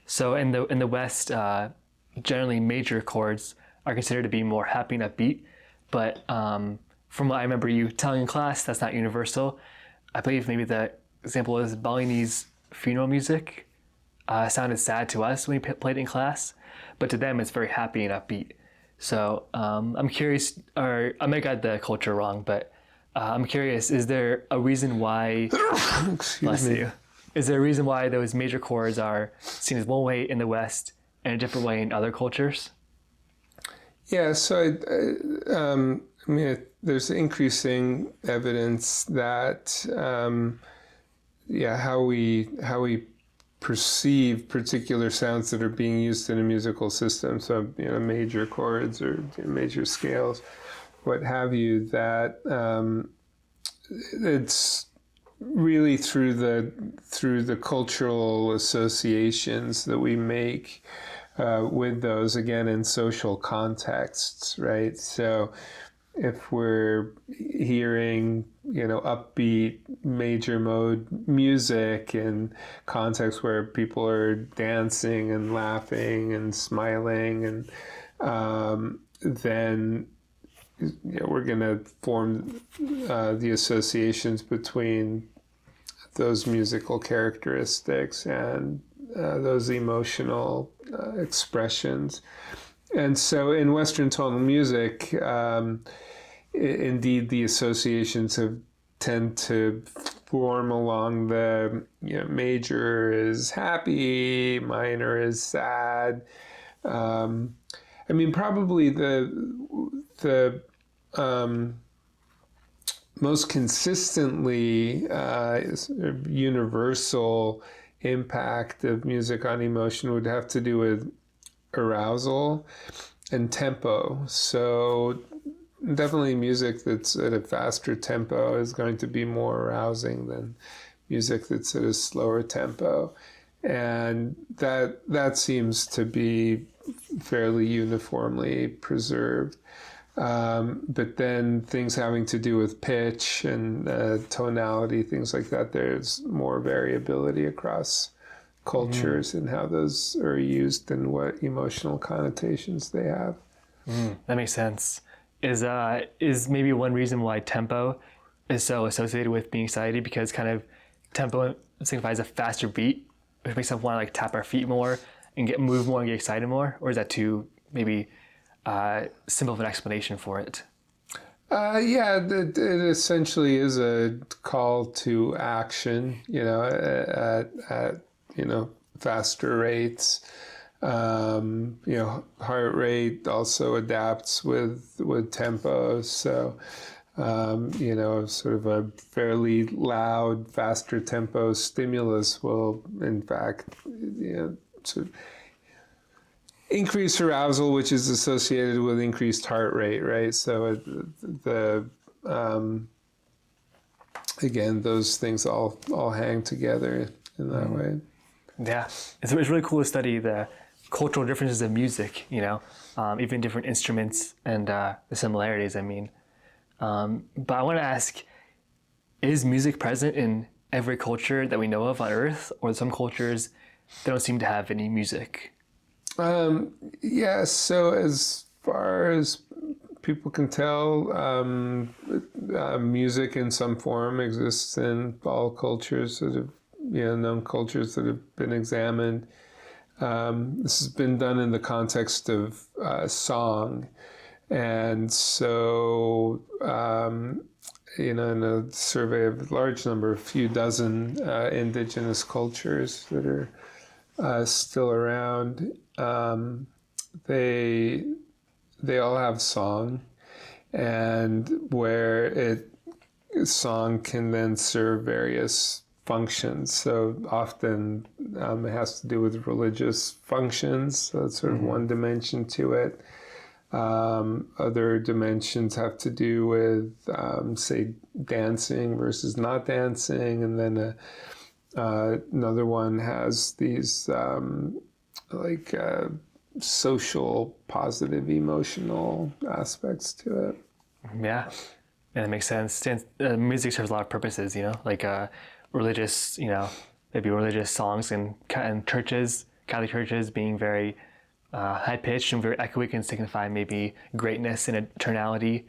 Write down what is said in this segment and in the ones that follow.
So in the West, generally major chords are considered to be more happy and upbeat. But from what I remember you telling in class, that's not universal. I believe maybe the example is Balinese funeral music sounded sad to us when we played it in class, but to them it's very happy and upbeat. So I'm curious, or I might got the culture wrong, but I'm curious, is there a reason why, Excuse me. is there a reason why those major chords are seen as one way in the West and a different way in other cultures? Yeah, so I mean, there's increasing evidence that how we perceive particular sounds that are being used in a musical system, so major chords or major scales, what have you, that it's really through the cultural associations that we make with those, again, in social contexts, right? So if we're hearing, upbeat major mode music in contexts where people are dancing and laughing and smiling, and then we're going to form the associations between those musical characteristics and those emotional expressions. And so in Western tonal music, indeed the associations tend to form along the major is happy, minor is sad. I mean, probably the most consistently universal impact of music on emotion would have to do with arousal and tempo. So definitely music that's at a faster tempo is going to be more arousing than music that's at a slower tempo. And that seems to be fairly uniformly preserved. But then things having to do with pitch and tonality, things like that, there's more variability across cultures and how those are used and what emotional connotations they have. That makes sense. Is maybe one reason why tempo is so associated with being excited, because kind of tempo signifies a faster beat, which makes us want to like tap our feet more and move more and get excited more? Or is that too maybe simple of an explanation for it? It essentially is a call to action, at faster rates. Heart rate also adapts with tempo. So, sort of a fairly loud, faster tempo stimulus will, in fact, sort of increase arousal, which is associated with increased heart rate, right? So again, those things all hang together in that way. Yeah, it's really cool to study the cultural differences of music, even different instruments and the similarities, I mean. But I want to ask, is music present in every culture that we know of on Earth, or some cultures that don't seem to have any music? So as far as people can tell, music in some form exists in all cultures that have, known cultures that have been examined. This has been done in the context of song. And so, in a survey of a large number, a few dozen indigenous cultures that are still around, they all have song, and where song can then serve various functions. So often it has to do with religious functions. So that's sort of one dimension to it. Other dimensions have to do with, say, dancing versus not dancing. And then another one has these social, positive, emotional aspects to it. Yeah, that makes sense. Music serves a lot of purposes, like religious, maybe religious songs in churches Catholic churches being very high pitched and very echoey can signify maybe greatness and eternality.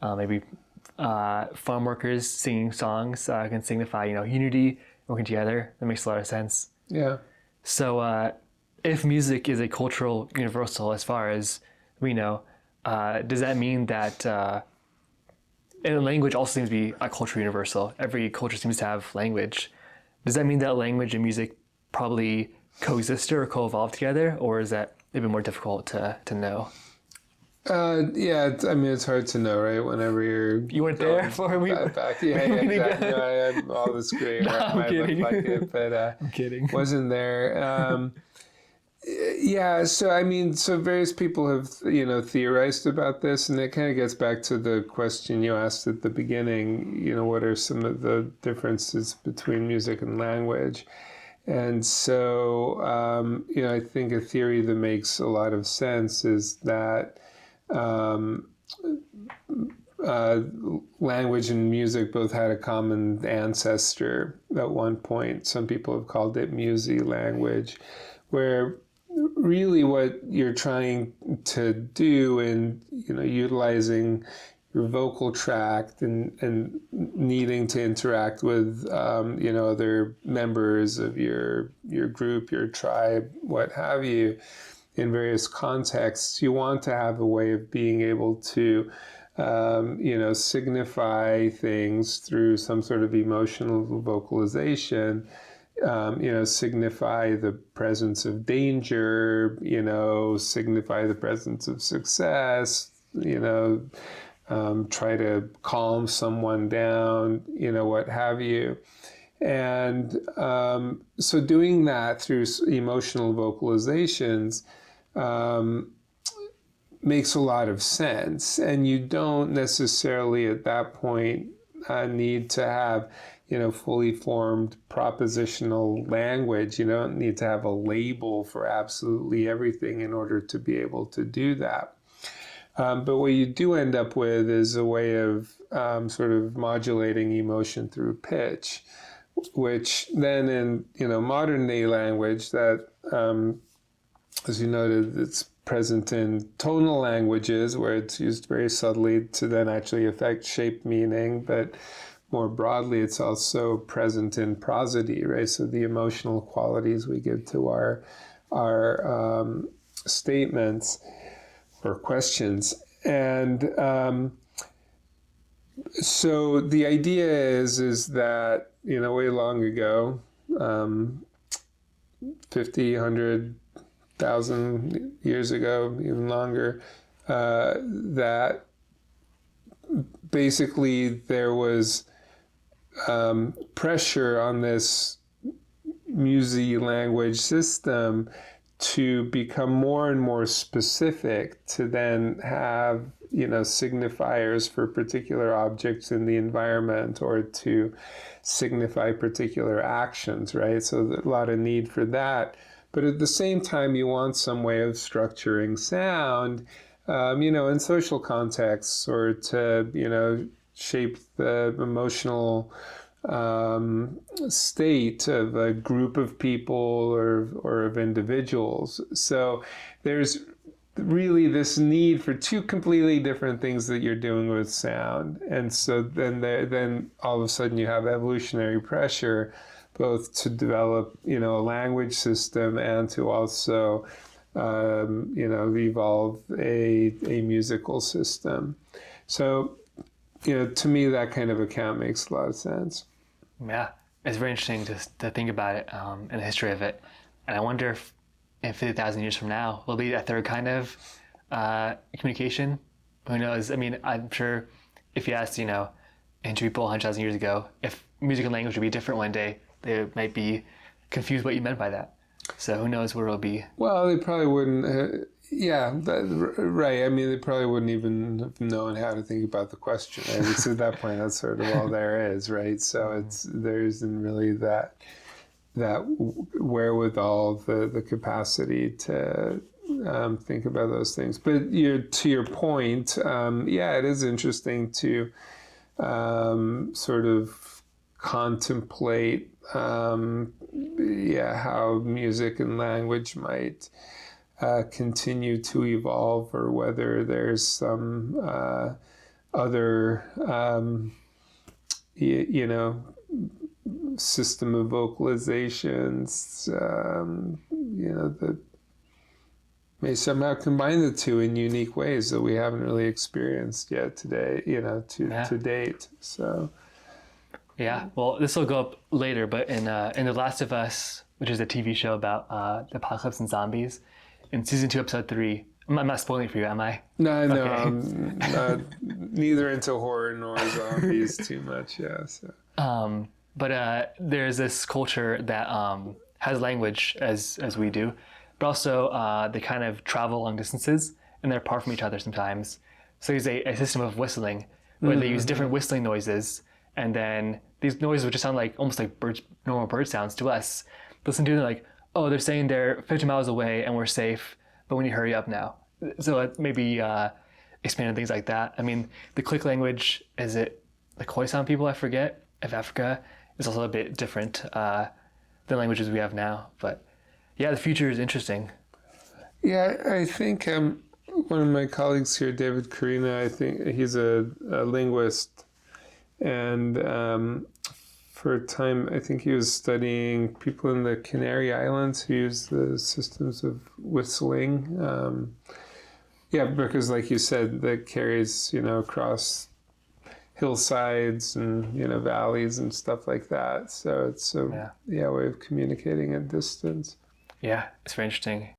Maybe farm workers singing songs can signify, unity, working together. That makes a lot of sense. Yeah. So if music is a cultural universal, as far as we know, does that mean that and language also seems to be a cultural universal? Every culture seems to have language. Does that mean that language and music probably coexisted or co-evolved together, or is that even more difficult to know? Yeah, I mean, it's hard to know, right? Whenever You weren't there for me. back. Yeah, exactly. No, I had all this great. No, I'm might kidding. look like it, but I'm kidding. wasn't there. Yeah, so I mean, so various people have, theorized about this, and it kind of gets back to the question you asked at the beginning, what are some of the differences between music and language? And so, I think a theory that makes a lot of sense is that language and music both had a common ancestor at one point. Some people have called it musy language, where really what you're trying to do in utilizing your vocal tract and needing to interact with other members of your group, your tribe, what have you, in various contexts, you want to have a way of being able to signify things through some sort of emotional vocalization. Signify the presence of danger, signify the presence of success, try to calm someone down, what have you. And so doing that through emotional vocalizations makes a lot of sense. And you don't necessarily at that point need to have fully formed propositional language. You don't need to have a label for absolutely everything in order to be able to do that. But what you do end up with is a way of sort of modulating emotion through pitch, which then in modern day language that, as you noted, it's present in tonal languages where it's used very subtly to then actually affect shape meaning, but more broadly, it's also present in prosody, right? So the emotional qualities we give to our statements or questions. And so the idea is that, way long ago, 50, 100,000 years ago, even longer, that basically there was pressure on this musy language system to become more and more specific, to then have signifiers for particular objects in the environment or to signify particular actions, right? So there's a lot of need for that. But at the same time, you want some way of structuring sound, in social contexts, or to shape the emotional state of a group of people or of individuals. So there's really this need for two completely different things that you're doing with sound. And so then all of a sudden you have evolutionary pressure both to develop, a language system and to also, evolve a musical system. So, to me, that kind of account makes a lot of sense. Yeah, it's very interesting to think about it and the history of it. And I wonder if in 50,000 years from now, will be a third kind of communication. Who knows? I mean, I'm sure if you asked, ancient people 100,000 years ago, if music and language would be different one day, they might be confused what you meant by that. So who knows where it'll be. Well, they probably wouldn't. Right. I mean, they probably wouldn't even have known how to think about the question. Right? Because at that point, that's sort of all there is, right? So there isn't really that wherewithal, the capacity to think about those things. But to your point, it is interesting to sort of contemplate how music and language might continue to evolve, or whether there's some other, system of vocalizations, that may somehow combine the two in unique ways that we haven't really experienced yet today, to date. So. Yeah, well, this will go up later, but in The Last of Us, which is a TV show about the apocalypse and zombies, in season 2, episode 3, I'm not spoiling it for you, am I? No, Okay. I'm not, neither into horror nor zombies too much. Yeah. So. But there's this culture that has language as we do, but also they kind of travel long distances and they're apart from each other sometimes. So there's a system of whistling where they use different whistling noises, and then these noises would just sound like almost like normal bird sounds to us. Listen to them like, oh, they're saying they're 50 miles away and we're safe, but we need to hurry up now. So maybe expanding things like that. I mean, the click language, is it the Khoisan people, I forget, of Africa, is also a bit different than languages we have now. But yeah, the future is interesting. Yeah, I think one of my colleagues here, David Karina, I think he's a linguist, and for a time, I think he was studying people in the Canary Islands who use the systems of whistling. Because like you said, that carries, across hillsides and, valleys and stuff like that. So it's a way of communicating at distance. Yeah, it's very interesting.